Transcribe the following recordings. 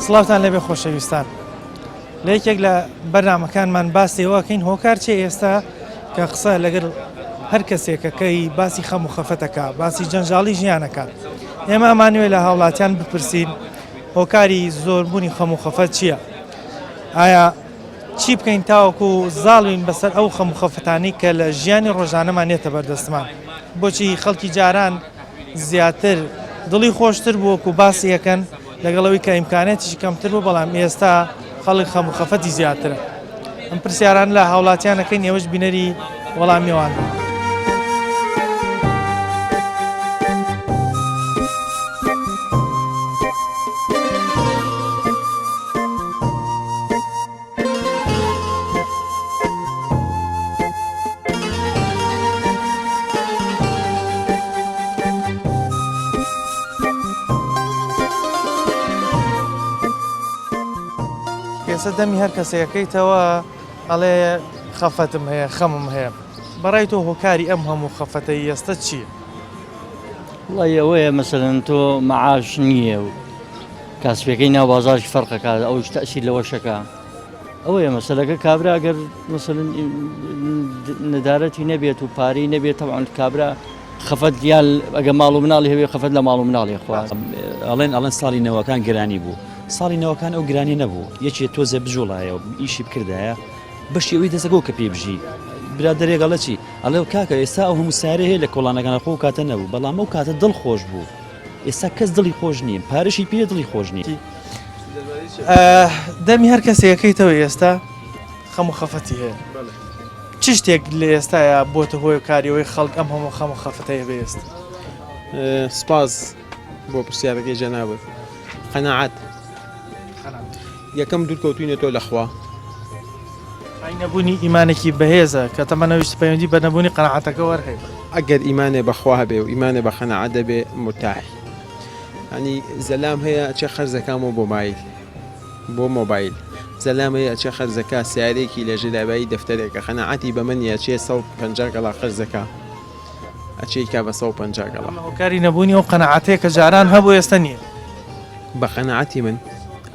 سڵاوتان لەبێ خۆشەویستان، لە یەکێک لە بەرنامەکانمان باسی ئەوەکەین هۆکار چێ ئێستا کە قسە لەگەڵ هەر کەسێکەکەی باسی خەم و خەفەتەکە، باسی جەنجاڵی ژیانەکە. ئێمە ئەمانوێ لە هاوڵاتیان بپرسین هۆکاری زۆربوونی خەم و خەفەت چییە؟ ئایا چی بکەین تاوەکو زاڵوین بەسەر ئەو خەم و خەفەتانی کە لە ژیانی ڕۆژانەمان نێتە بەردەستمان؟ بۆچی خەڵکی جاران زیاتر دڵی خۆشتر بوو وەکو باسی یەکەن لەگەڵەوەی کە ئیمکانێتیشی کەمتر بوو، بەڵام ئێستا خەڵک خەم و خەفەتی زیاترە؟ ئەم پرسیاران لە هاوڵاتیانەکەی نێوەش بینەری وەڵامیێوان. ئێستا دەمی هەر کەسێکەکەیتەوە ئەڵێ خەفەتم هەیە، خەمم هەیە. بەڕای تۆ هۆکاری ئەم هەموو خەفەتەی ئێستا چییە؟ وڵی ئەوەیە مەسەلەن تۆ مەعاش نییە و کاسبەکەی ناو بازارش فەرقەکە، ئەوش تەئسیر لەوەشەکە. ئەوەیە مەسەلەکە کابرا ئەگەر مەسەلەن نەدارەتی نەبێت و پارەی نەبێت تەبعاً کابرا خەفەت دیال ئەگە ماڵ و مناڵی هەبێ خەفەت لە ماڵ و مناڵی خوارد. ئەڵێن ساڵی نەوەکان گرانی بوو. ساڵی نەوەکان ئەو گرانی نەبوو، یەکێ تۆزە بژۆڵایە و ئیشی بکردایە بەشی ئەوەی دەسەگەوە کە پێ بژی برادەرێگەڵە چی ئەڵێ کاکە ئێستا ئەو هەموو سارە هەیە لە کۆڵانەکان خۆ کاتە نەبوو، بەڵام ئەو کاتە دڵ خۆش بوو. ئێستا کەس دڵی خۆش نییە، پارەشی پێ دڵی خۆش نییە. دەمی هەر کەسێکەکەیتەوە ئێستا خەم و خەفەتی هەیە. چ شتێک لە ئێستاە بۆتە هۆی کاریەوەی خەڵک ئەم هەموو خەم و خەفەتەیە بێست؟ سپاس بۆ پرسیارەکەی جەنابەت. قەناعەت یەکەم دوورکەوتوینە تۆ لەخوا. نەبوونی ئیمانێکی بەهێزە کە تەمەنەویست پەیوەندی بە نەبوونی قەناعەتەکە وەرهەیە. ئەگەر ئیمانێ بەخوا هەبێ و ئیمانێ بە قەناعەت دەبێ مرتاحی. ینی زەلام هەیە چێ خەرزەکەمەوە بۆ مایل بۆ مۆبایل، زەلام هەیە چێ خەرزەکە سیارێکی لە ژێدابایی دەفتەرێکە، قەناعەتی بە منە چێ 150 گەڵا خەرزەکە ئەچێکا بە 150 گەڵا. هۆکاری نەبوونی ئەو قەناعەتەیە کە جاران هەبوو ئێستا نییە. بە قەناعەتی من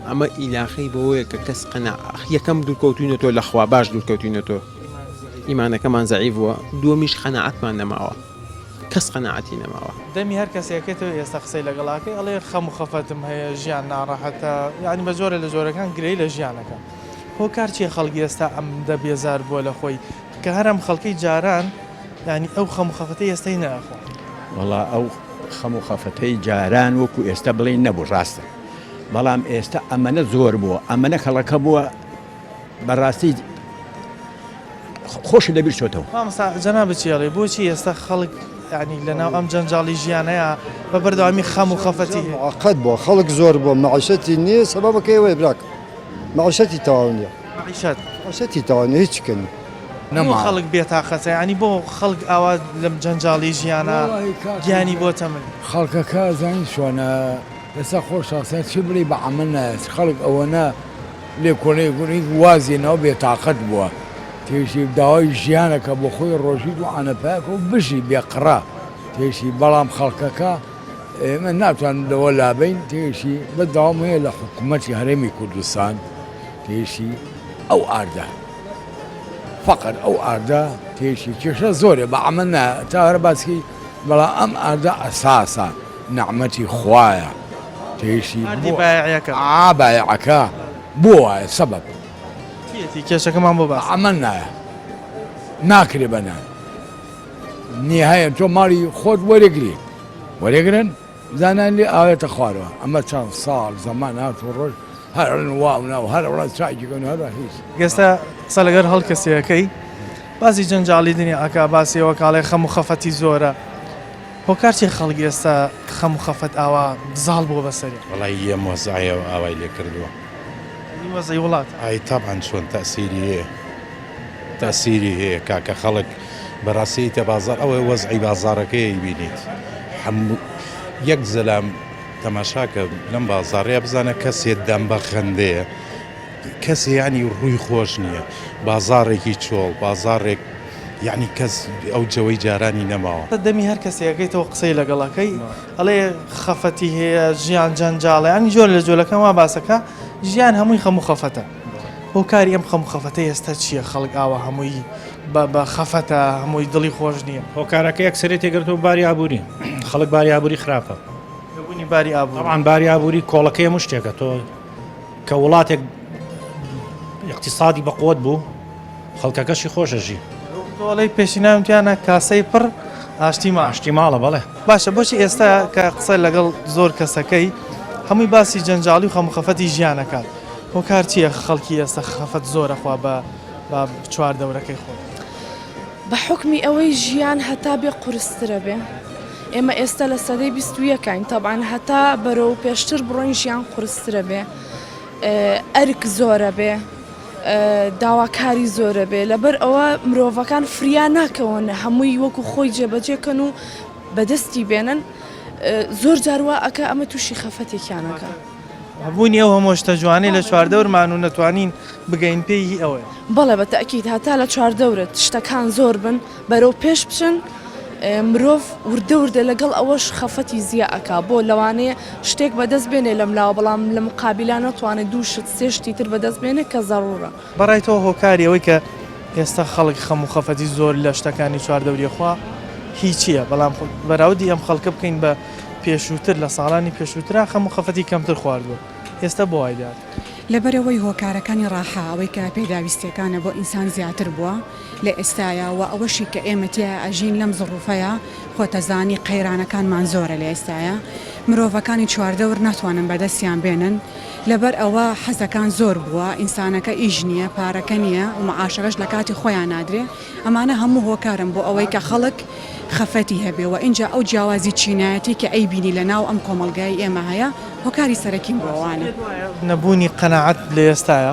ئەمە ئیلاخەی بەوەیە کە کەس یەکەم دوورکەوتوینە تۆ لەخوا، باش دوورکەوتوینە تۆ ئیمانەکەمان زەعیف بووە، دووەمیش قەناعەتمان نەماوە، کەس قەناعەتی نەماوە. دەمی هەر کەسێکێتەوە ئێستا قسەی لەگەڵاکەی ئەڵێ خەم و خەفەتم هەیە، ژیان ناڕەحەتە، یعنی بە جۆرە لە جۆرەکان گرەی لە ژیانەکە. هۆکار چیە خەڵکی ئێستا ئەم دەبێزار بووە لە خۆی کە هەرم خەڵکەی جاران ینی ئەو خەم و خەفەتەی ئێستای ناخۆ؟ وەڵا ئەو خەم و خەفەتەی جاران وەکو ئێستا بڵێن نەبوو، ڕاستە، بەڵام ئێستا ئەمەنە زۆر بووە، ئەمەنە خەڵەکە بووە بەڕاستی خۆش لەبیر چۆتەوە. جەنابەت چیاڵێ بۆچی ئێستا خەڵک ینی لەناو ئەم جەنجاڵی ژیانەیە بە بەردەوامی خەم و خەفەتی عقد بووە، خەڵک زۆر بووە، مەعیشەتی نییە، سەبەبەکەی ئەوەیە براکە مەعیشەتی تەواو نییە، مەعیشەتی تەواو نییە، هیچکەنی نەما خەڵک بێتاقەتە، ینی بۆ خەڵک ئاوا لەم جەنجاڵی ژیانە گیانی بۆتە من خەڵکەکە زانین چۆنە ئێستا خۆشەسەر چی بڵی بە عەمەل نایەت، خەڵک ئەوەنە لێ کۆنەی گوڕی وازیێنەوە بێتاقەت بووە، تێشی داوای ژیانەکە بۆ خۆی ڕۆژی و ئانەپاکە و بژی بێقڕا تێشی، بەڵام خەڵکەکە ئێمە ناتوان لەوە لابین تێشی بەداوام هەیە لە حکوومەتی هەرێمی کوردستان تێشی ئەو ئاردە فقط ئەو ئاردە تێشی کێشە زۆرێ بە عەمەل نایە تا هەر باسکی، بەڵام ئەم ئاردە ئەساسە نەعمەتی خوایە تێشی بایعەکە بۆ وایە سەبەب کێشەکەمان بۆ باس عەمەل نایە ناکرێ بەنان نیهایەن تۆ ماڵی خۆت وەرەگری وەرەگرن زانان لێ ئاوێتە خوارەوە، ئەمە چەند ساڵ زەمان هاتوو ڕۆژ هەرن واونا و هەر وڵات چاکیکەن هەر هیچ. ئێستا قسە لەگەر هەڵ کەسێکەکەی باسی جەنجاڵی دنیا ئەکا باسیەوە کاڵێ خەم و خەفەتی زۆرە. هۆکار چێ خەڵکی ئێستا خەم و خەفەت ئاوا زاڵ بووە بەسەری؟ وەڵی یەم وەزایەوە ئاوای لێ کردووە. وەزەی وڵات ئای تەبعەن چۆن تەئسیری هەیە، تەئسیری هەیە کاکە خەڵک بەڕاستیتە بازار ئەوەی وەزعی بازارەکەی بینیت، هەموو یەک زەلام تەماشاکە لەم بازاڕەیە بزانە کەسێ دەم بە خەندەیە، کەسێ ینی ڕووی خۆش نییە، بازارێکی چۆڵ، بازارێک یعنی کەس ئەو جەوەی جارانی نەماوە. دەمی هەر کەسێکەکەیتەوە قسەی لەگەڵەکەی ئەڵێ خەفەتی هەیە ژیان جەنجاڵە ینی جۆر لە جۆلەکەم وا باسەکە ژیان هەمووی خەموو خەفەتە. هۆکاری ئەم خەموو خەفەتە ئێستا چییە؟ خەڵک ئاوە هەمووی بە خەفەتە هەمووی دڵی خۆش نییە. هۆکارەکە یەکسەرێ تێگرتەوە باری ئابووری، خەڵک باری ئابووری خراپە. دەبوونی باری ئابووری. طبعاً باری ئابووری کۆڵەکەی هەموو شتێکە تۆ کە وڵاتێک اقتصادی بەقوت بوو خەڵکەکەشی خۆشەژی. دۆڵی پێشیناوتیانە کاسەی پڕ ئاشتی ئاشتی ماڵە بەڵێ. باشە بۆچی ئێستا کە قسە لەگەڵ زۆر کەسەکەی هەمووی باسی جەنجاڵی و خەموو خەفەتی ژیانەکات. هۆکار چییە خەڵکی ئێستا خەفەت زۆرەخوا بە چواردەورەکەی خۆ؟ بە حکمی ئەوەی ژیان هەتا بێ قورسترە بێ. ئێمە ئێستا لە سەدەی 21کین تەبعاً هەتا بەرەو پێشتر بڕۆین ژیان قورسترە بێ، ئەرک زۆرە بێ، داواکاری زۆرە بێ، لەبەر ئەوە مرۆڤەکان فریا ناکەونە هەمووی وەکو خۆی جێبەجێکەن و بەدەستی بێنن. زۆر جاروا ئەکە ئەمە تووشی خەفەتێکیانەکە. هەبوونی ئەو هەمۆشتە جوانەی لە چواردەورمان و نەتوانین بگەین پێی ئەوەیە. بەڵێ بە تەکید هەتا لە چواردەورت شتەکان زۆر بن بەرەو پێش بچن مرۆڤ وردە وردە لەگەڵ ئەوەش خەفەتی زیە ئەکا بۆ لەوانەیە شتێک بەدەست بێنێ لەم لاوە بەڵام لە مقابلان نەتوانێت دوو شت سێ شتی تر بەدەست بێنێ کە زەڕورە. بەڕایتەوە هۆکاری ئەوەی کە ئێستا خەڵک خەموو خەفەتی زۆر لە شتەکانی چواردەوریەخوا هیچییە، بەڵام بەراودی ئەم خەڵکە بکەین بە پێشووتر لە ساڵانی پێشووترا خەموو خەفەتی کەمتر خواردووە. ئێستا بۆ وایدار لەبەرەوەی هۆکارەکانی ڕاحە ئەوەی کە پێداویستەکانە بۆ ئینسان زیاتر بووە لە ئێستاە و ئەوەشی کە ئێمەتیە ئەژین لەم زڕوفەیە خۆتەزانی قەیرانەکانمان زۆرە لە ئێستاە مرۆڤەکانی چواردەور ناتوانن بەدەستیان بێنن لەبەر ئەوە حەزەکان زۆر بووە ئینسانەکە ئیژ نییە پارەکە نییە و مەعاشەکەش لە کاتی خۆیان نادرێ. ئەمانە هەموو هۆکارن بۆ ئەوەی کە خەڵک خەفەتی هەبێەوە اینجا ئەو جیاوازی چینایەتی کە ئەی بینی لە ناو ئەم کۆمەلگای ئێمە هەیە هۆکاری سەرەکیم بۆوانە. نەبوونی قەنەعەت لە ئێستاە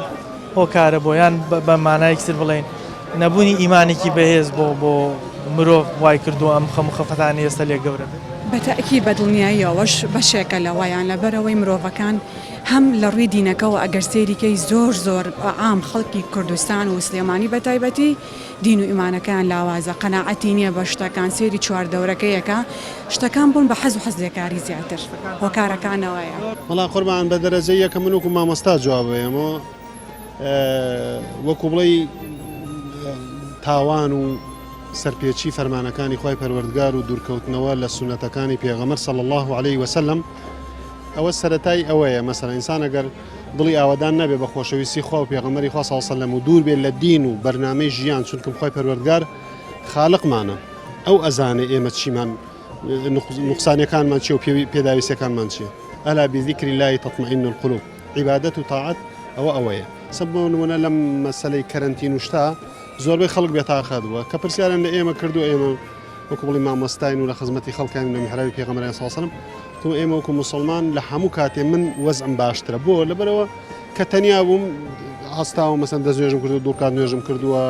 هۆکارە بۆیان بە مانایەکتر بڵێن نەبوونی ئیمانێکی بەهێز بۆ مرۆڤ وای کردو ئەم خەموو خەفەتانی ئێستا لێ گەورە بێت. بەتەکی بەدڵنیاییەوەش بەشێکە لەوەیان لەبەرەوەی مرۆڤەکان هەم لە ڕووی دینەکەەوە ئەگەر سێریکەی زۆر عام خەڵکی کوردستان و سلێمانی بەتایبەتی دین و ئیمانەکان لاوازە قەناعەتی نییە بە شتەکان سێری چواردەورەکەیەکە شتەکان بوون بە حەز و حەزێکاری زیاتر هۆکارەکانەوەیە. وەڵام قوربان بە دەرەجەی یەکە من وەکو مامۆستا جوابەیەمەوە وەکو بڵێ تاوان و سەرپێچی فەرمانەکانی خوای پەروەردگار و دوورکەوتنەوە لە سونەتەکانی پێغەمبەر صلی الله علیه وسلم ئەوە سەرەتای ئەوەیە مەسەڵەن ئینسان ئەگەر دڵی ئاوادان نەبێ بە خۆشەویستی خوا و پێغەمبەری خوا صلی الله علیه وسلم و دوور بێت لە دین و بەرنامەی ژیان چونکە خوای پەروەردگار خالقمانە ئەو ئەزانێ ئێمە چیمان نوقسانیەکانمان چیە و پێداویستەکانمان چییە. ئەلا بذیکری الله تطمئن القلوب عیبادەت و تاعەت ئەوەیە. سەب بۆ نمونە لەم مەسەلەی کەرەنتین و شتا زۆربەی خەڵک بێتاقەت بووە کە پرسیارن لە ئێمە کردو ئێمە وەکو بڵی مامۆستاین و لە خزمەتی خەڵکانی لە میحرابی پێغەمبەر صلی الله علیه وسلم تو ئێمە وەکو مسلمان لە هەموو کاتێ من وەزعم باشترە بۆ لەبەرەوە کە تەنیا بووم هەستاوم مەسەن دەستنوێژم کردو دوورکات نوێژم کردووە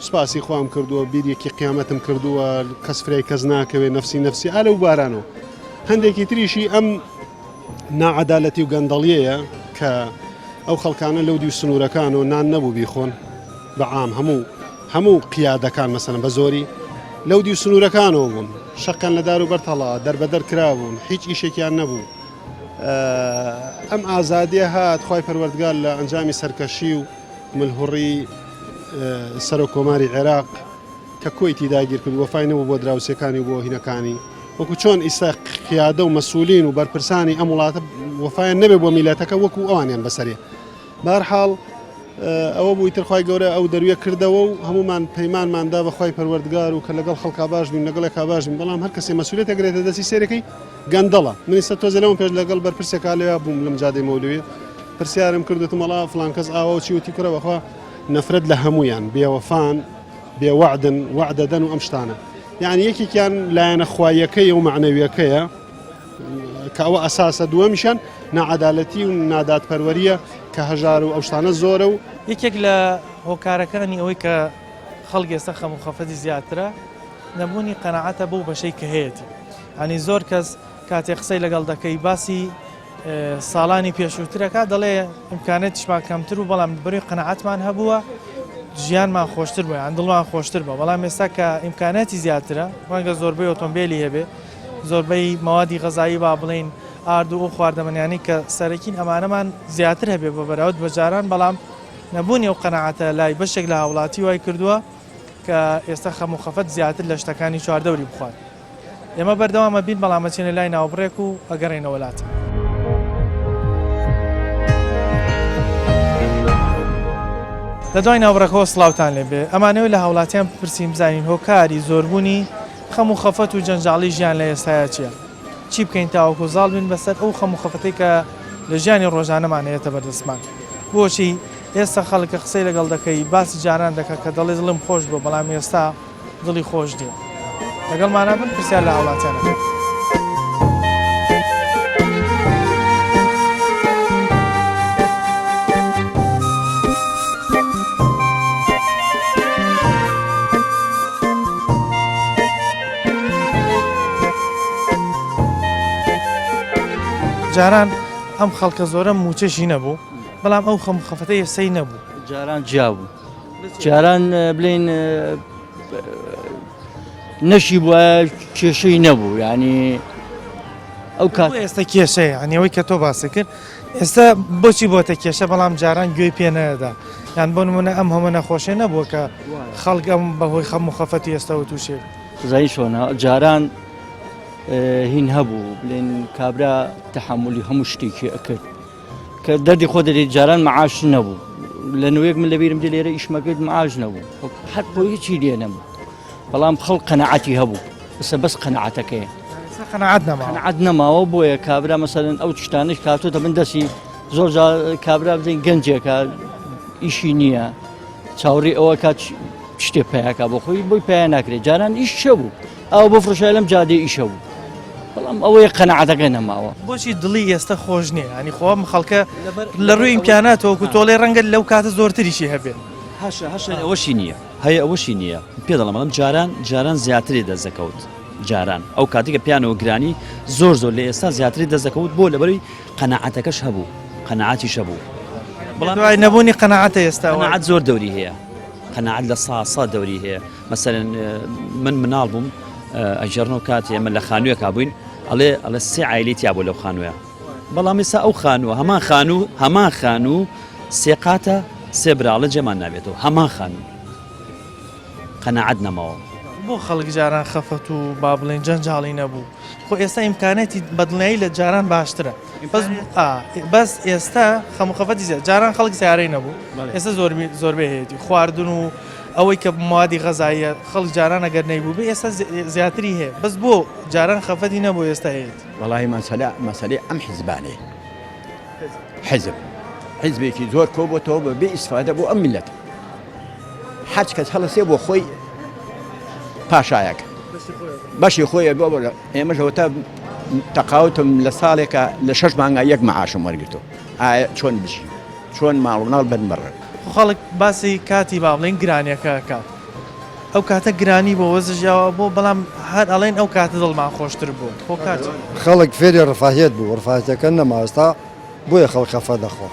سوپاسی خۆم کردووە بیرێکی قیامەتم کردووە کەس فرای کەس ناکەوێ نەفسی ئالە و بارانەوە. هەندێکی تریشی ئەم ناعەدالەتی و گەندەڵیەیە کە ئەو خەڵکانە لەو دی و سنوورەکان و نان نەبوو بیخۆن بەعام هەموو قیادەکان مەسەن بە زۆری لەو دی و سنوورەکانەوە بوون شەقەن لە دار و بەرتەڵا دەربەدەر کرابوون هیچ ئیشێکیان نەبوو. ئەم ئازادیە هات خوای پەروەردگار لە ئەنجامی سەرکەشی و ملهوڕی سەر و کۆماری عێراق کە کۆیتی داگیر کرد وەفای نەبوو بۆ دراوسەکانی و بۆ هینەکانی وەکو چۆن ئیستا قیادە و مەسئولین و بەرپرسانی ئەم وڵاتە وەفایان نەبێ بۆ میلەتەکە وەکو ئەوانیان بەسەریە. بەهەرحاڵ ئەوە بووی تر خوای گەورە ئەو دەرویە کردەوە و هەمومان پەیمانماندا بە خوای پەروەردگار و کە لەگەڵ خەڵکا باش بین لەگەڵێکا باش بین بەڵام هەر کەسێ مەسئولیت ئەگرێتە دەستی سێرەکەی گەندەڵە. من ئێستا تۆزە لەوم پێش لەگەڵ بەرپرسێکا لێیا بووم لەم جادەی مەولوی پرسیارم کردوتم وەڵا فڵان کەس ئاوا و چی وتی کوڕە بەخوا نەفرەت لە هەمویان بێوەفان بێوەعدن وەعدەدەن و ئەم شتانە یعنی یەکێکیان لایەنە خوایەکەیە و معنەویەکەیە کە ئەوە ئەساسە دووەمیشان ناعەدالەتی و نادادپەروەریە کە هەژار و ئەو شتانە زۆرە و یەکێک لە هۆکارەکانی ئەوەی کە خەڵک ئێستا خەموو خەفەتی زیاترە نەبوونی قەنەعەتە بەو بەشەی کە هەیەی. ئەنی زۆر کەس کاتێک قسەی لەگەڵ دەکەی باسی ساڵانی پێشووترەکە دەڵێ ئیمکانێت تشمان کەمتر و بەڵام بەروی قەنەعەتمان هەبووە ژیانمان خۆشتر بوو یان دڵمان خۆشتر بە بەڵام ئێستا کە ئیمکاناتی زیاترە ڕەنگە زۆربەی ئۆتۆمبیلی هەبێ زۆربەی مەوادی غەزایی با بڵین ئارد و خواردەمەنیانی کە سەرەکین ئەمانەمان زیاتر هەبێ بە بەراورد بە جاران بەڵام نەبوونی ئەو قەنەعەتە لای بەشێک لە هاوڵاتی وای کردووە کە ئێستا خەم و خەفەت زیاتر لە شتەکانی چواردەوری بخوات ئێمە بەردەوامە بین بەڵام ئەچێنە لای ناوبڕێک و ئەگەڕێنە وڵات. لە دوای ناوبڕەکەەوە سڵاوتان لێبێ ئەمانەوەی لە هاوڵاتیان پرسیم بزانین هۆکاری زۆربوونی خەم و خەفەت و جەنجاڵی ژیان لە ئێستایا چییە؟ چی بکەین تاوەکو زاڵ بین بەسەر ئەو خەم و خەفەتەی کە لە ژیانی ڕۆژانەمان هەیەتە بەردەستمان. بۆچی ئێستا خەڵکە قسەی لەگەڵ دەکەی باسی جاران دەکات کە دەڵێ دڵم خۆش بوو بەڵام ئێستا دڵی خۆش دیە. لەگەڵمانە بن پرسیار لە هاوڵاتیانە. جاران ئەم خەڵکە زۆرە موچەشی نەبوو بەڵام ئەو خەم خەفەتە ئێستای نەبوو جاران جیا بوو جاران بڵین نەشی بووە کێشەی نەبوو ینی ئەو کات ئێستا کێشەیە ئەنیەوەی کە تۆ باسی کرد ئێستا بۆچی بۆتە کێشە بەڵام جاران گوێی پێ نەدا یان بۆ نمونە ئەم هەمە نەخۆشیە نەبووە کە خەڵک ئەم بەهۆی خەم و خەفەتی ئێستاوە تووشێ زای چۆنە جاران هین هەبوو بڵێن کابرا تەحملی هەموو شتێکی ئەکرد کە دەردی خۆ دەدێت جاران مەعاش نەبوو لە نوێک من لەبیرم دێ لێرە ئیشمەکەت مەعاش نەبوو هەر بۆ هیچی لێ نەبوو بەڵام خەڵک قەنەعەتی هەبوو بەسە بەس قەنەعەتەکەیە قەنەعەت نەماوە بۆیە کابرا مەسەلەن ئەو شتانش کاتۆتە من دەستی زۆر کابرا بزین گەنجێکە ئیشی نییە چاوەڕی ئەوە کات شتێ پێیاکە بۆ خۆی بۆی پێیان ناکرێت جاران ئیش شە بوو ئەو بۆ فرۆشای لەم جادێ ئیشە بوو بەڵام ئەوەیە قەنەعەتەکە نەماوە بۆچی دڵی ئێستا خۆش نییە ینی خۆم خەڵکە لە ڕووی ئیمکاناتەوەکو تۆڵێ ڕەنگە لەو کاتە زۆرتریشی هەبێت هەشە ئەوەشی نییە هەیە ئەوەشی نییە پێ دەڵم بەڵام جاران زیاتری دەستەکەوت جاران ئەو کاتێککە پیانەوە گرانی زۆر لە ئێستا زیاتری دەستەکەوت بۆ لەبەری قەنەعەتەکەش هەبوو قەنەعەتیش هەبوو بەڵام نەبوونی قەنەعەتە ئێستا قەنەعەت زۆر دەوری هەیە قەنەعەت لە ساسا دەوری هەیە مەسەلەن من مناڵ بووم ئەژێڕنەوە کاتێ ئێمە لە خانوویەکا بووین ئەڵێ سێ عایلی تیا بوو لەو خانوویە بەڵام ئێستا ئەو خانووە هەمان خانوو سێ قاتە سێ براڵە جێمان نابێتەوە هەمان خانوو قەنەعەت نەماوە بۆ خەڵک جاران خەفەت و با بڵێن جەنجاڵی نەبوو خۆ ئێستا ئیمکانەتی بەدڵنیایی لە جاران باشترە بەس ئێستا خەم و خەفەتی زیاد جاران خەڵک سیارەی نەبوو ئێستا زۆربەی هەیەی خواردن و ئەوەی کە موادی غەزاییە خەڵک جاران ئەگەر نەیبوو بێ ئێستا زیاتری هەیە بەس بۆ جاران خەفەتی نەبوو ئێستا هەیەت وەڵاهی مەسەلەی ئەم حیزبانەیە حیزبێکی زۆر کۆبووەتەوە بە ئیسفادە بۆ ئەم میلەت حەج کەس هەڵەسێ بۆ خۆی پاشایەکە بەشی خۆیە بۆ ئێمەشەوە تا تەقاوتم لە ساڵێکە لە 6 مانگا یەک مەعاشم وەرگرتەوە ئایا چۆن بژی چۆن ماڵ و مناڵ بنبڕێ خەڵک باسی کاتی با بڵێن گرانیەکە کات ئەو کاتە گرانی بۆ وەزژیاوە بۆ بەڵام هەر ئەڵێن ئەو کاتە دڵمان خۆشتر بوو خۆ کات خەڵک فێری ڕفاهێت بوو ڕفاهەتەکە نەماستا بۆیە خەڵک خەفە دەخۆ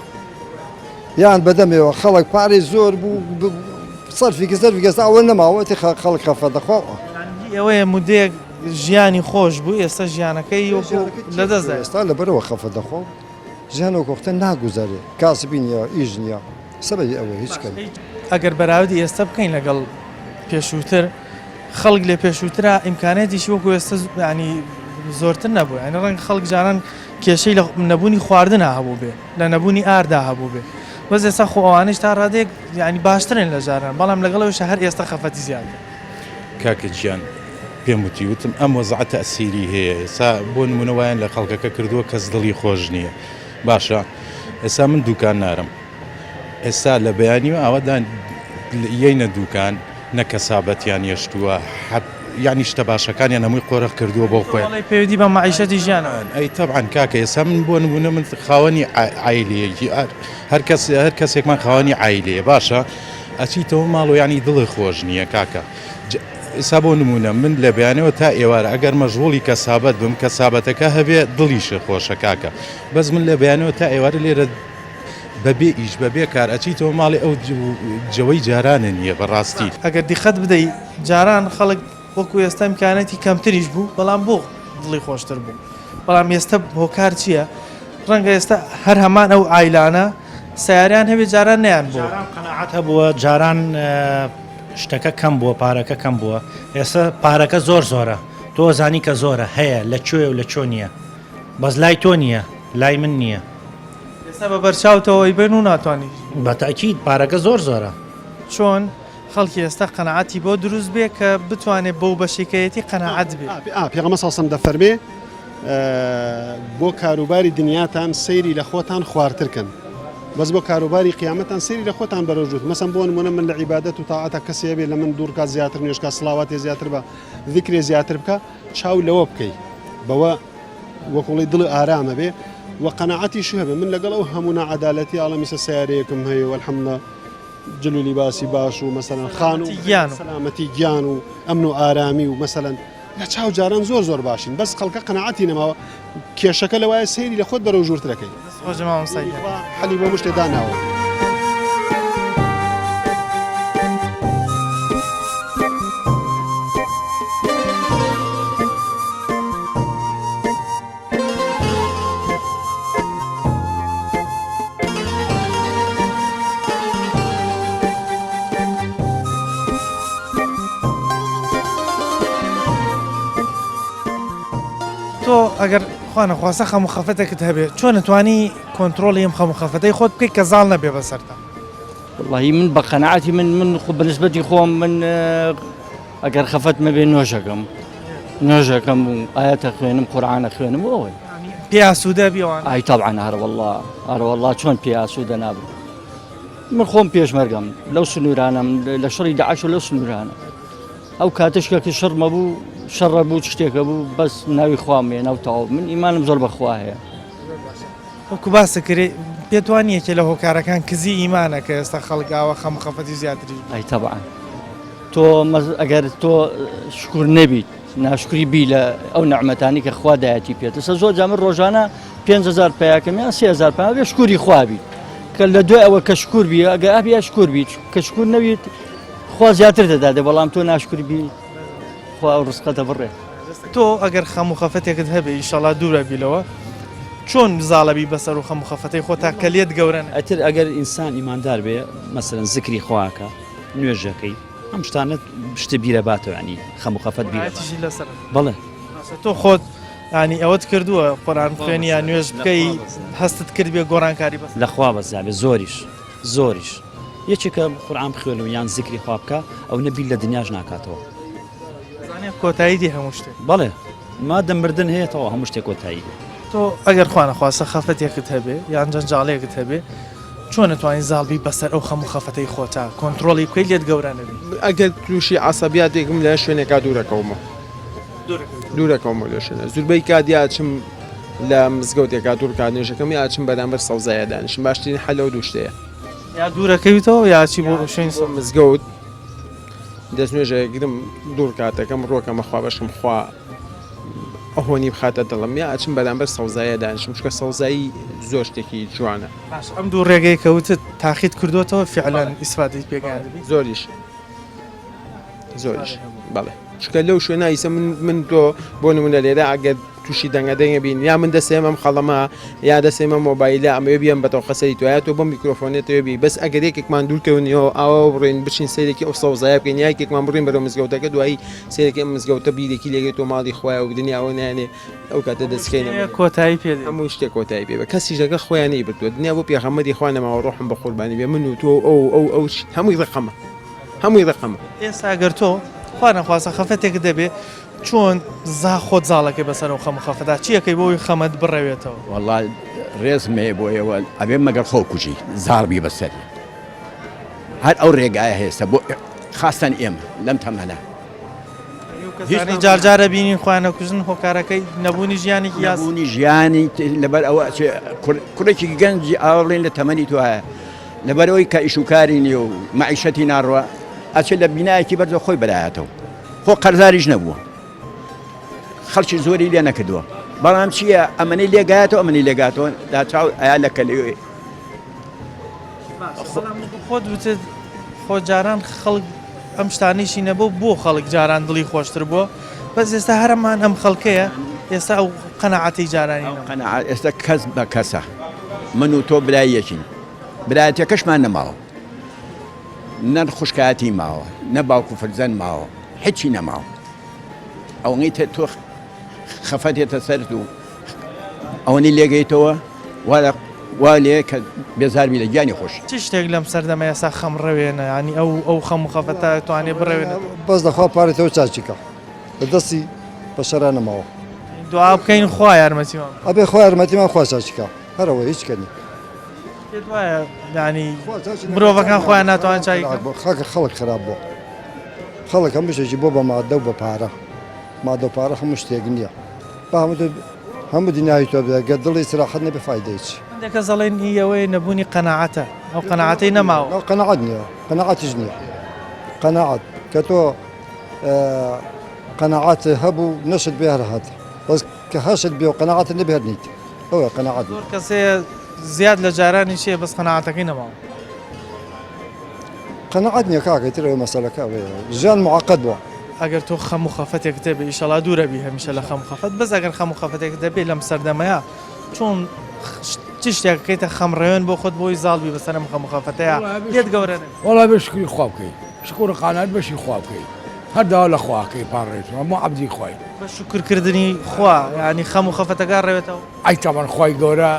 یان بەدەمێەوە خەڵک پارەی زۆر بوو سەرفی گەستا ئەوە نەماوەتی خەڵک خەفە دەخۆەوە ئەوەیە مودەیەک ژیانی خۆش بوو ئێستا ژیانەکەی لەدەست ئێستا لەبەرەوە خەفە دەخۆ ژیانەوە کۆختە ناگوزارێ کاسبی نییە ئیژ نییە سەبەی ئەوە هیچ کەم ئەگەر بەراودی ئێستا بکەین لەگەڵ پێشووتر خەڵک لێ پێشووترا ئیمکانێتیشی وەکو ئێستا ینی زۆرتر نەبوو ئەنە ڕەنگ خەڵک جاران کێشەی لە نەبوونی خواردن هەبوو بێ لە نەبوونی ئاردا هەبوو بێ وەز ئێستا خۆ ئەوانش تا ڕادێک ینی باشترن لە جاران بەڵام لەگەڵەوەش هەر ئێستا خەفەتی زیادە کاکە گیان پێم وتی وتم ئەم وەزعە تەسیری هەیە ئێستا بۆ نمونەوەیان لە خەڵکەکە کردووە کەس دڵی خۆش نییە باشە ئێستا من دوکان نارم ئێستا لە بەیانیوە ئەوەدان یەینە دوکان نەکەسابەتیان یەشتووە یعنی شتە باشەکانیان هەمووی قۆرە کردووە بۆ خۆیان پێویستی بە مەعیشەتی ژیانە ئەی تەبعاً کاکە ئێستا من بۆ نمونە من خاوەنی عایلەیەکی هەر کەسێکمان خاوەنی عایلەیە باشە ئەچیتەوە ماڵ و ینی دڵی خۆش نییە کاکە ئێستا بۆ نمونە من لە بەیانەوە تا ئێوارە ئەگەر مەژغوڵی کەسابەت بم کەسابەتەکە هەبێ دڵیشە خۆشە کاکە بەس من لە بەیانەوە تا ئێوارە لێرە بەبێ ئیش بەبێ کار ئەچیتەوە ماڵی ئەو جەوەی جارانە نییە بەڕاستی. ئەگەر دیخەت بدەیت جاران خەڵک وەکو ئێستا امکانەتی کەمتریش بوو بەڵام بۆ دڵی خۆشتر بوو بەڵام ئێستا هۆکار چییە؟ ڕەنگە ئێستا هەر هەمان ئەو ئایلانە سیاریان هەبێ جاران نیان بوو قەناعەت هەبووە جاران شتەکە کەم بووە پارەکە کەم بووە ئێستا پارەکە زۆرە تۆ زانی کە زۆرە هەیە لە کوێ و لە چۆ نییە بەس لای تۆ نییە لای من نییە ئێستا بە بەرچاوتەوەی بن و ناتوانانی بەتاکید پارەکە زۆرە چۆن خەڵکی ئێستا قەنەعەتی بۆ دروست بێ کە بتوانێت بەو بەشێکەیەتی قەنەعەت بێ. پێغەمبەر سەڵسەم دەفەرمێ بۆ کاروباری دنیاتان سەیری لە خۆتان خواردترکن بەس بۆ کاروباری قیامەتان سەیری لە خۆتان بەرەوجوت مەسەن بۆ نمونە من لە عیبادەت و تاعەتە کەسێ بێ لە من دوورکات زیاتر نوێژکە سڵاواتێ زیاتر بە ذیکرێ زیاتر بکە چاو لەوە بکەیت بەوە وەکوڵی دڵ ئارامە بێ و قەنەعەتی شو هەبێ من لەگەڵ ئەو هەموو نەعەدالەتی ئاڵەمیسە سیارەیەکم هەیە والحەمدە جلولی باسی باش و مەسەلەن خان و سەلامەتی گیان و ئەمن و ئارامی و مەسەلەن لە چاو جاران زۆر باشین بەس خەڵکە قەنەعەتی نەماوە کێشەکە لەوایە سەیری لە خۆت بەرەو ژوورترەکەی حەلی بۆ مشتێ داناوە. تۆ ئەگەر خوانەخواسە خەموخەفەتێکت هەبێت چۆن نتوانی کۆنتترۆلی ئەم خەموخەفەتەی خۆت بکەیت کە زاڵ نەبێ بەسەرتا؟ والله من بە قەنەعەتی من بەنسبەتی خۆم من ئەگەر خەفەت مەبێ نوێژەکەم و ئاەتە خوێنم قورعانە خوێنم ئەوەی پێ ئاسوودە بیەوان ئای تەبعەن هەر وەڵڵا چۆن پێ ئاسوودە نابم من خۆم پێشمەرگەم لەو سنوورانم لە شەڕی داعش و لەو سنوورانە ئەو کاتشکە کە شەڕ مەبوو شەڕە بوو شتێکە بوو بەس ناوی خوامێ ناوتەواو من ئیمانم زۆر بەخوا هەیە. وەکو باسە کرێ پێتوانیەکێ لە هۆکارەکان کزی ئیمانە کە ئێستا خەڵگاوە خەموخەفەتی زیاتری ئای تەبعەن تۆ ئەگەر تۆ شکر نەبیت ناشکری بی لە ئەو نەعمەتانی کە خوا دایەتی پێێت سە زۆر جا من ڕۆژانە 5,000 پیاکەمیان 3,000 پێ بێ شکوری خوابی کە لە دوای ئەوە کە شکور بی ئەگە ئابیا شکور بیت کە شکور نەویت خوا زیاتر دەدادێ بەڵام تۆ ناشکری بی خوا ڕزقەتە بڕێ. تۆ ئەگەر خەموخەفەتێکت هەبێ ئینشەڵا دوورە بیلەوە چۆن زاڵەبی بەسەر و خەموخەفەتەی خۆتا کە لێت گەورەن ئەتر ئەگەر ئینسان ئیماندار بێ مەسەرەن زیکری خواکە نوێژەکەی ئەم شتانە شتە بیرە باتەوە ینی خەموخەفەت بیرەتیژی لەسەر بەڵێ تۆ خۆت ینی ئەوەت کردووە قۆران خوێنی یان نوێژ بکەی هەستت کرد بێ گۆڕانکاری بەس لەخوا بەزابێ زۆریش یەکێکە قورعان بخوێنەوە یان زیکری خوا بکە ئەو نەبیل لە دنیاش ناکاتەوە کۆتایی دی هەموو شتێک بەڵێ مادەم مردن هەیەەوە هەموو شتێک کۆتایی تۆ ئەگەر خوانەخواسە خەفەتێکت هەبێ یان جەنجاڵەیەکت هەبێ چۆن نتوانین زاڵبی بەسەر ئەو خەموخەفەتەی خۆتا کۆنتترۆلی کوێی لێت گەورانەبی ئەگەر تووشی عسەبیاتێکم لە شوێنێکا دوورەکەومە لە شوێنە زوربەی کادیاچم لە مزگەوتێکا دوورکات نوێژەکەم یاچم بەرامبەر سەوزایە دانیشم باشترین حەلەوە دوو شتەیە یا دوورەکەویتەوە یاچی بۆ شوێن مزگەوت دەست نوێژەیەگرم دوور کاتەکەم ڕۆکەمە خوا بەشم خوا ئەهۆنی بخاتە دڵم یا ئەچم بەرامبەر سەوزایە دانیشم چکە سەوزایی زۆر شتێکی جوانە ئەم دوو ڕێگەی کەوتت تاقیت کردوەوە فعلەن ئیسفادەی پێگەیان زۆریش بەڵێ چکە لەو شوێنە ئیسە من تۆ بۆ نمونە لێرە ئەگەر تووشی دەنگەدەنگە بین یا من دەسێمەم خەڵەمە یا دەسێمە مۆبایلە ئەمە بیان بەتەوە قەسەری توایە تۆ بۆ میکرۆفۆنێتەوە بی بەس ئەگەر یەکێکمان دوورکەونیەوە ئاوا بڕێن بچین سیرێکی ئەو سەوزایە بکەین یاکێکمان بڕین بەرەو مزگەوتەکە دوایی سیرێکی مزگەوتە بیرێکی لێگێت تۆ ماڵی خۆیان و دنیاەوە نانێ ئەو کاتە دەستکەینە کۆتایی پێ هەموو شتێک کۆتایی پێ بە کەسی ژەکە خۆیانەی بردووە دنیا بۆ پێغەمبەری خوا نەماوە ڕۆحم بە قوربانی بێ من و تۆ ئەو هەمووی ڕقەمە ئێستا ئەگەر تۆ خوانەخواسە خەفەتێک دەبێ چۆن خۆت زاڵەکەی بەسەر و خەموخەفەدا چیەکەی بۆی خەمەت بڕەوێتەوە وەڵڵای ڕێزمێ بۆیەوە ئەبێ مەگەر خۆ کوژی زاربی بەسەر هەر ئەو ڕێگایە هێستا بۆ خاستان ئێمە لەم تەمەنە جارجارە بینین خوانە کوژن هۆکارەکەی نەبوونی ژیانێکی یاسبوونی ژیانی لەبەر ئەوە کوڕێکی گەنجی ئاڵێن لە تەمەنی تو هەیە لەبەرەوەی کە ئیشوکاری نیە و مەعیشەتی ناڕوە ئەچێت لە بینایەکی بەرزە خۆی بەلایەتەوە خۆ قەرزاریش نەبووە خەڵکی زۆری لێ نەکردووە بەڵام چییە ئەمەی لێگاتەوە ئەمەی لێگاتەوە دا چاو ئایا لەکە لێوێ خۆت وتت خۆ جاران خەڵک ئەم شتانیشی نەبوو بۆ خەڵک جاران دڵی خۆشتر بووە بەس ئێستا هەرمان ئەم خەڵکەیە ئێستا ئەو قەنەعەتی جارانی قەنەعات ئێستا کەس بە کەسە من و تۆ برایەکین برایەتەکەشمان نەماوە نە خوشکایەتی ماوە نە باوکو فرزەن ماوە هیچی نەماوە ئەوەی تۆ خەفەتێتە سەرت و ئەوەی لێگەیتەوە وا لێ کە بێزاربی لە گیانی خۆش چ شتێک لەم سەردەمە ئێستا خەمڕەوێنە ینی ئەو خەم و خەفەتە توانێ بڕێوێنە بەس دەخوا پارێتەوە چاچیکە بەدەستی بە شەرا نەماوە دعا بکەین خوا یارمەتیمان ئەبێ خوا یارمەتیمان خوا چاچیکە هەرەوە هیچ کەنی پێت وایە ینی مرۆڤەکان خۆیان ناتوان چای خاکە خەڵک خراپ بووە خەڵک هەموو شتێکی بۆ بە مادە و بە پارە مادە و پارە هەموو شتێک نییە بە هەموو دنیای تۆ بێگە دڵی سراحەت نەبێ فایدەیچ دەکە زەڵێن ئەوەی نەبوونی قەنەعەتە ئەو قەنەعەتەی نەماوە قەنەعەت نییە قەنەعەتیش نییە قەنەعەت کە تۆ قەنەعەت هەبوو نەشت بێ هەر هاتە بەس کە هەشت بێ و قەنەعەتت نەبێ هەر نیت ئەوە قەنەعەت زۆر کەسێ زیاد لە جارانی چیە بەس قەنەعەتەکەی نەماوە قەنەعەت نییە کاکە تر ئەوە مەسەلەکە ژیان معقەد بووە ئەگەر تۆ خەم و خەفەتێک دەبێ ئیشەڵا دوورە بی هەمیشە لە خەم و خەفەت بەس ئەگەر خەم و خەفەتێک دەبێت لەم سەردەمەیە چۆن چ شتێکەکەیتە خەمڕێوێن بۆ خۆت بۆی زاڵبی بەسەرم خەم و خەفەتەیە لێت گەورەن وڵا بێ شکری خوا بکەیت شکر قانات بەشی خوا بکەیت هەرداوا لە خواکەی پاڕێت هەموو عەبدی خوای بە شکرکردنی خوا ینی خەم و خەفەتەکە ڕێوێتەوە ئەی تاوان خوای گەورە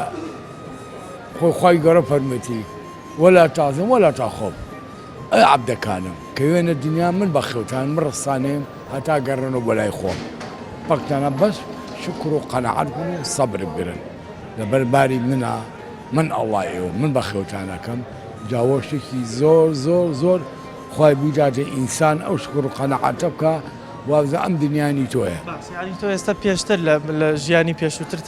خوای گەورە فەرمێتی وەلا تازم وەلا تاخۆم ئەی عەبدەکانم کە وێنە دنیا من بە خێوتان من ڕستانێم هەتا گەڕێنەوە بۆ لای خۆم پەکتانە بەس شکر و قەنەعەت بن و سەبر بگرن لەبەر باری منە من ئەڵڵایەوە من بە خێوتانەکەم جاوە شتێکی زۆر زۆر زۆر خوای بیداتێ ئینسان ئەو شکر و قەنەعەتە بکە وابزە ئەم دنیانی تۆیە ینی تۆ ئێستا پێشتر لە ژیانی پێشووتر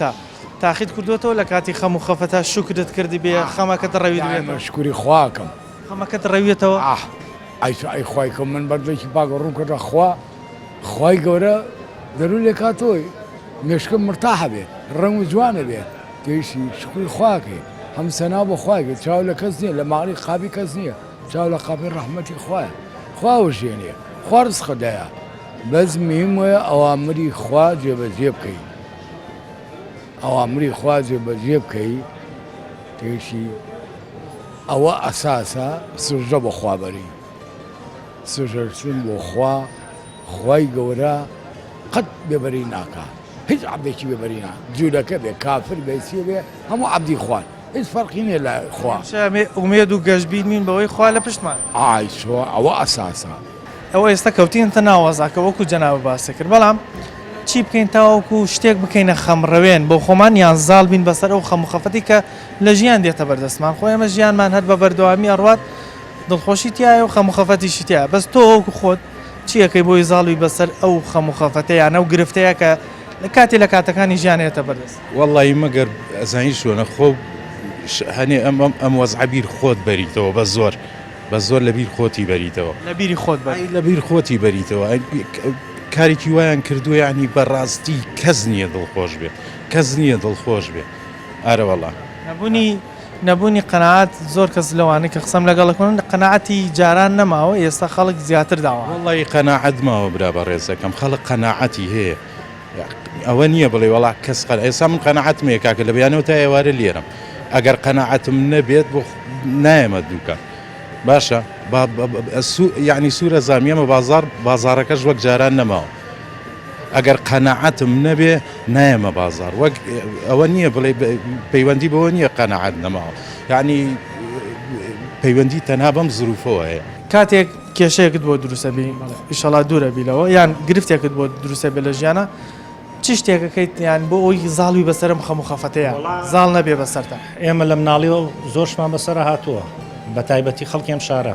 تاقیت کردوێتەوە لە کاتی خەم و خەفەتە شکرت کردی بێ خەمەکەت ڕەویت شکری خواکەم خەمەکەت ڕەوێتەوە ئەی خوایکەم من بەردێکی باگە ڕوو کردە خوای گەورە دەرو لێ کاتۆی مێشکم مرتاحە بێت ڕەنگ و جوانە بێت گەیشتی شکری خواکەی هەم سەنا بۆ خوایگە چاو لە کەس نییە لە ماڵی قابی کەس نییە چاو لە قابی ڕەحمەتی خوایە خوا ژێنێ خوا ڕزقەدایە بەس مهم وایە ئەوامری خوا جێبەجێ بکەیت ئەوامری خوا جێبەجێ بکەیت تێشی ئەوە ئەساسە سوژدە بۆ خوابەری سوژەرچون بۆ خوای گەورە قەت بێبەری ناکە هیچ عەبدێکی بێبەری نا جوولەکە بێ کافر بێسی بێ هەموو عەبدی خوان هیچ فەرقی نییە لە خوا ئومێد و گەشتبینین بەوەی خوا لە پشتمان ئەوە ئەساسە ئەوە ئێستا کەوتینتە ناوەزاکە وەکو جەنابە باسی کرد بەڵام چی بکەین تاوەکو شتێک بکەینە خەمڕەوێن بۆ خۆمان یان زاڵ بین بەسەر ئەو خەم و خەفەتی کە لە ژیان دێتە بەردەستمان خۆ ئێمە ژیانمان هەر بە بەردەوامی ئەڕوات دڵخۆشی تایە و خەم و خەفەتیشی تایە بەس تۆ وەکو خۆت چیەکەی بۆی زاڵوی بەسەر ئەو خەم و خەفەتەیان ئەو گرفتەیە کە لە کاتی لە کاتەکانی ژیانێتە بەردەست وەڵی مەگەر ئەزانی شوێنە خۆ هەنێ ئەم وەزعبیر خۆت بەریتەوە بە زۆر لەبیر خۆتی بەریتەوە لەبیر خۆتی بەریتەوە کارێکی وایان کردو ینی بەڕاستی کەس نییە دڵخۆش بێ کەس نییە دڵخۆش بێ ئارەوەڵا نەبوونی قەنەعەت زۆر کەس لەوانەیە کە قسەم لەگەڵەکەن قەنەعەتی جاران نەماوە ئێستا خەڵک زیاتر داوە وەڵی قەنەعەت ماوە برا بە ڕێزەکەم خەڵک قەنەعەتی هەیە ئەوە نییە بڵێ وەڵا کەس ئێستا من قەنەعەتم هەیە کاکە لە بەیانەوە تا ئێوارە لێرم ئەگەر قەنەعەتم نەبێت بۆ نایەمە دووکە باشە یعنی سوورە زامیەمە بازارەکەش وەک جاران نەماوە ئەگەر قەنەعەتم نەبێ نایەمە بازار وەک ئەوە نییە بڵێ پەیوەندی بەوە نییە قەنەعەت نەماوە یعنی پەیوەندی تەنها بەم زروفەوە هەیە کاتێک کێشەیەکت بۆ دروستە بی ئیشەڵا دوورە بیلەوە یان گرفتێکت بۆ دروستە بێ لە ژیانە چ شتێکەکەیت یان بۆ ئەوی زاڵوی بەسەرم خەم و خەفەتەیە زاڵ نەبێ بەسەرتە ئێمە لە مناڵیەوە زۆرشمان بەسەرە هاتووە بە تایبەتی خەڵکیم شارە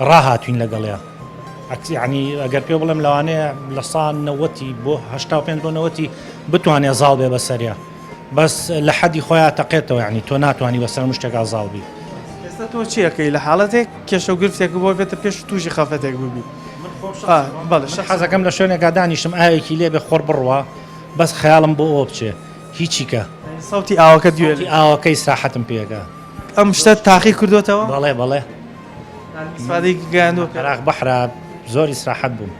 ڕاهاتوین لەگەڵەیە عنی ئەگەر پێ بڵێم لەوانەیە لە ساڵ 90 بۆ 85 بۆ 90 بتوانێت زاڵ بێ بەسەریە بەس لە حەدی خۆیان تەقێتەوە ینی تۆ ناتوانانی بەسەر شتێکا زاڵ بی ئێستا تۆ چیەکەی لە حاڵەتێک کێشە و گرفتێک بۆ بێتە پێش تووشی خەفەتێک ببی حەزەکەم لە شوێنێکا دانیشم ئاوێکی لێ بێ خۆر بڕوە بەس خەیاڵم بۆ ئەوە بچێ هیچیکە سەوتی ئاوەکە دوێ ئاوەکەی ساحەتم پێەکە ئەم شتە تاقی کردوتەوە بەڵێ بەڵێ سادی گەیاندوە عراق بەحرا زۆر ئیسراحەت بووم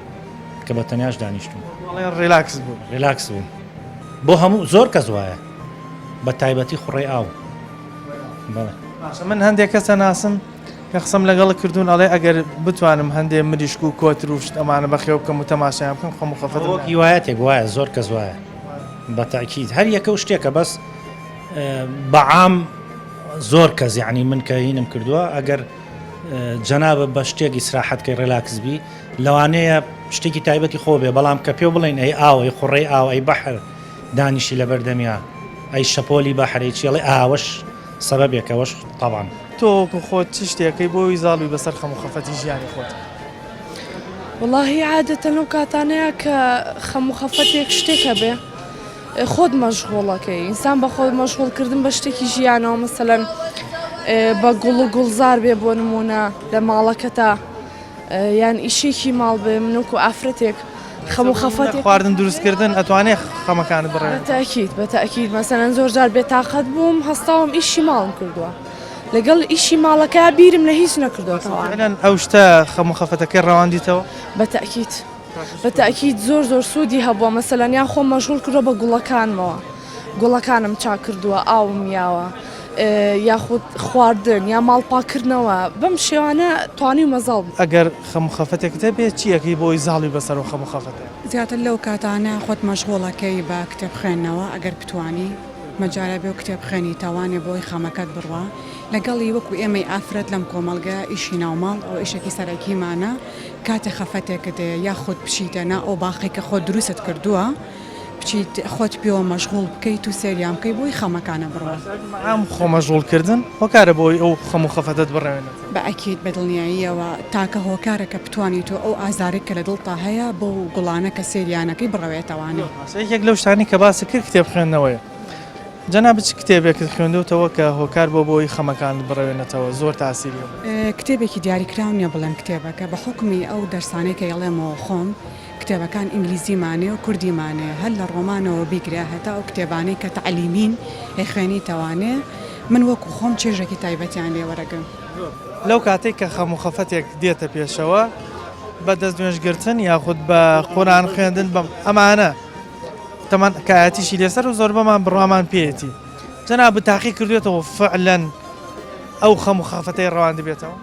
کە بە تەنیاش دانیشتم بەڵێ ڕیلاکس بوو ریلاکس بووم بۆ هەموو زۆر کەس وایە بە تایبەتی خوڕێ ئاو بەڵێ باشە من هەندێک کەسە ناسم کە قسەم لەگەڵ کردوون ئەڵێ ئەگەر بتوانم هەندێک مریشک و کۆتر و شت ئەمانە بەخێو بکەم و تەماشایان بکەم خەم و خەفەتم هیوایەتێک وایە زۆر کەس وایە بە تاکید هەر یەکە و شتێکە بەس بەعام زۆر کەس یعنی من کە هینم کردووە ئەگەر جەنابە بە شتێک ئیسراحەتکەی ڕێلاکس بی لەوانەیە شتێکی تایبەتی خۆ بێ بەڵام کە پێ بڵێن ئەی ئاو ئەی خوڕێ ئاو ئەی بەحر دانیشی لە بەردەمیا ئەی شەپۆلی بەحرێکی ئەڵێ ئاوەش سەبەبێکەوەش طبعاً تۆکو خۆت چ شتێکەکەی بۆی زاڵوی بەسەر خەم و خەفەتی ژیانی خۆت واللهی عادەتەن لەو کاتانەیە کە خەم و خەفەتێک شتێکە بێ خۆت مەشغوڵەکەی ئینسان بە خۆت مەشغوڵکردن بە شتێکی ژیانەوە مەسەلەن بە گوڵ و گوڵزار بێ بۆ نمونە لە ماڵەکەتا یان ئیشێکی ماڵ بێ منوکو ئافرەتێک خەم و خەفەتێک خواردن دروستکردن ئەتوانێت خەمەکانت بڕێن بەتاکید مەسەلەن زۆر جار بێتاقەت بووم هەستاوم ئیشی ماڵم کردووە لەگەڵ ئیشی ماڵەکە بیرم لە هیچ نەکردوەوە ئەو شتە خەم و خەفەتەکەی ڕەواندیتەوە بەتاکید زۆر سوودی هەبووە مەسەلەن یان خۆم مەشغوڵ کردووە بە گوڵەکانمەوە گوڵەکانم چا کردووە ئاوم یاوە یاخود خواردن یا ماڵپاکردنەوە بەم شێوانە توانی مەزاڵ ئەگەر خەم و خەفەتێکتە بێت چیەکەی بۆی زاڵی بەسەر و خەم و خەفەتە زیاتر لەو کاتانە خۆت مەشغوڵەکەی بە کتێب خوێندنەوە ئەگەر بتوانی مەجارە بێ و کتێب خوێنی تاوانێ بۆی خەمەکەت بڕوە لەگەڵی وەکو ئێمەی ئافرەت لەم کۆمەلگە ئیشی ناوماڵ ئەو ئیشێکی سەرەکیمانە کاتێ خەفەتێکت یاخود بشیتەنا ئەو باخی کە خۆت دروست کردووە بچیت خۆت پێوە مەشغوڵ بکەیت و سێریان بکەی بۆی خەمەکانە بڕوە ئەم خۆ مەشغوڵکردن هۆکارە بۆی ئەو خەم و خەفەتت بڕێنێت بە ئەکید بەدڵنیاییەوە تاکە هۆکارەکە بتوانیت و ئەو ئازارێک کە لە دڵتا هەیە بۆ گوڵانە کە سێریانەکەی بڕەوێتەوانێ یەک لەو شتانی کە باسی کرد کتێب خوێندنەوەیە جەناب چ کتێبێکت خوێندوتەوە کە هۆکار بۆ بۆی خەمەکان بڕێنێتەوە زۆر تاسیری کتێبێکی دیاریکراون نیە بڵێم کتێبەکە بە حکمی ئەو دەرسانەی کە یەڵێمەوە خۆم کتێبەکان ئینگلیزیمانێ و کوردیمانێ هەر لە ڕۆمانەوە بیگریا هەتا ئەو کتێبانەی کە تعلیمین خوێنی تەوانێ من وەکو خۆم چێژێکی تایبەتیان لێوەرەگەم لەو کاتێک کە خەم و خەفەتێک دێتە پێشەوە بە دەست نوێژگرتن یاخود بە قورآن خوێندن بەم ئەمانە تەمان کایەتیشی لێسەر و زۆر بەمان بڕوامان پێێتی جەناب بتاقی کردوێتەوە فعلەن ئەو خەم و خەفەتەی ڕەواند بێتەوە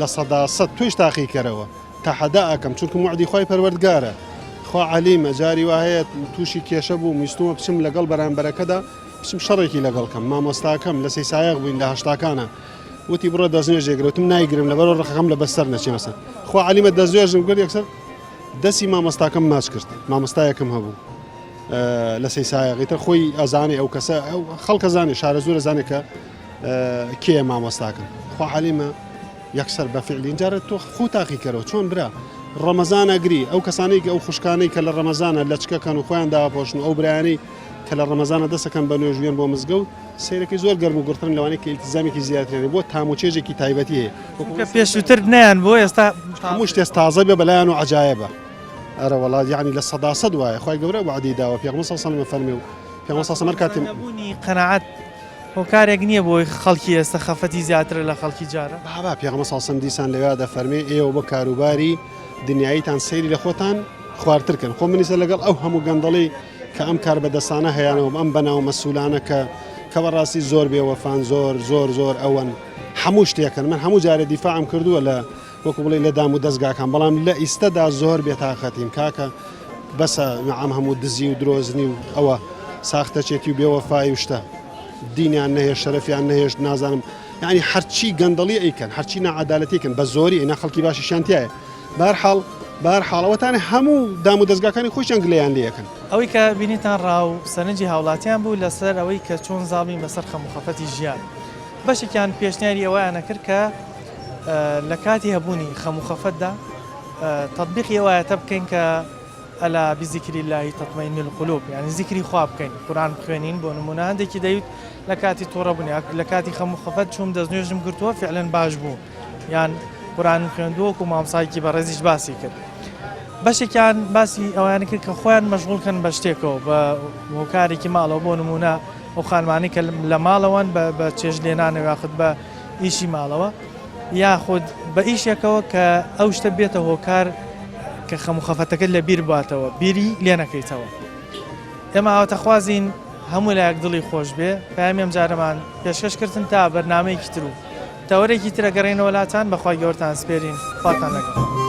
لە سەداسەد توێش تاقی کەرەوە تا حەدا ئەکەم چونکە موعدی خۆی پەروەردگارە خوا عەلیمە جاری وایە تووشی کێشە بوو میستومە بچم لەگەڵ بەرامبەرەکەدا بچم شەڕێکی لەگەڵکەم مامۆستاکەم لە سەی سایەق بووین لە هەشتاکانە وتی بڕۆ دەستنوێژێگرەوتم نایگرم لەبەرەوە ڕقەکەم لە بەسەر نەچێ مەسەر خوا عەلیمە دەستنوێژم کرد یەکسەر دەستی مامۆستاکەم ماچ کرد مامۆستایەکەم هەبوو لە سەی سایەقیتر خۆی ئەزانێ ئەو کەسە ئەو خەڵکە زانێ شارە زۆرە زانێ کە کێ مامۆستاکەم خوا عەلیمە یەکسەر بە فعلین جارە تۆ خۆ تاقی کەرەوە چۆن برا ڕەمەزانە گری ئەو کەسانەی ئەو خوشکانەی کە لە ڕەمەزانە لە چکەکەن و خۆیان داپۆشن و ئەو برایانەی کە لە ڕەمەزانە دەسەکەن بە نوێژوێن بۆ مزگەوت سیرەکەی زۆر گەرم و گرتن لەوانەیە کە ئیلتیزامێکی زیاترێنێ بۆ تاموچێژێکی تایبەتی هەیە پێشووتر نیان بۆ ئێستا هەموو شتێک تازە بێ بەلایەن و عەجایبە ئەرە وڵات یعنی لە سەداسەد وایە خۆی گەورە وعدی داوە پێغەمبەر صلی الله علیه و سلم فەرمی و پێغەمبەر صلی الله علیه و سلم کاتێ نەبوونی قەناعەت هۆکارێک نییە بۆی خەڵکی ئێستا خەفەتی زیاتر لە خەڵکی جارە بابا پێغەمبەر صلی الله علیه و سلم دیسان لەوێ دەفەرمێ ئێوە بە کاروباری دنیاییتان سەیری لە خۆتان خواردتر کەن خۆ منیسە لەگەڵ ئەو هەموو گەندەڵی کە ئەم کار بەدەستانە هەیەنەوە ئەم بەناو مەسئولانە کە بەڕاستی زۆر بێوەفان زۆر ئەوەن هەموو شتێکن من هەموو جارە دیفاعم کردووە لە وەکو بڵێ لە دام و دەستگاکان بەڵام لە ئیستەدا زۆر بێتاقەتیم کاکە بەسە ئەم هەموو دزی و درۆزنی و ئەوە ساختەچێتی و بێوەفای و شتە دینیان نەهێش شەرەفیان نەهێشت نازانم یعنی هەرچی گەندەڵی ئەیکەن هەرچی نەعادالەتیکن بە زۆری ئەینا خەڵکی باشیشیان تایە بەرحاڵەوەتانە هەموو دام و دەستگاکانی خۆشیان گلەیان لەکەن ئەوەی کە بینیتان ڕاو سەرنجی هاوڵاتیان بوو لەسەر ئەوەی کە چۆن زاڵین بەسەر خەم و خەفەتی ژیان بەشێکیان پێشنیاری ئەوەیانە کرد کە لە کاتی هەبوونی خەم و خەفەتدا تەطبیقی ئەوایەتە بکەین کە ئەلا بذیکری اللهی تطمئن القلوب یعنی زیکری خوا بکەین قورآن بخوێنین بۆ نمونە هەندێکی دەیوت لە کاتی تووڕەبوونی لە کاتی خەم و خەفەت چوم دەستنوێژم کردووە فعلەن باش بوو یان قورآن خوێندووەکو مامۆستایەکی بەڕێزیش باسی کرد بەشێکیان باسی ئەویان کرد کە خۆیان مەشغوڵکەن بە شتێکەوە بە هۆکارێکی ماڵەوە بۆ نمونە ئەو خانمانی کە لە ماڵەوەن بە چێژ لێنانەوە یاخود بە ئیشی ماڵەوە یاخود بە ئیشێکەوە کە ئەو شتە بێتە هۆکار کە خەموخەفەتەکە لە بیر باتەوە بیری لێ نەکەیتەوە. ئێمە ئاواتەخوازین هەموو لایەک دڵی خۆش بێ پامێم جارەمان پێشکەشکردن تا بەرنامەیەکی تر و تەوەرێکی ترە گەڕێنەوە لاتان بەخوای گەورتان سپێرین خواتان لەگەڵ.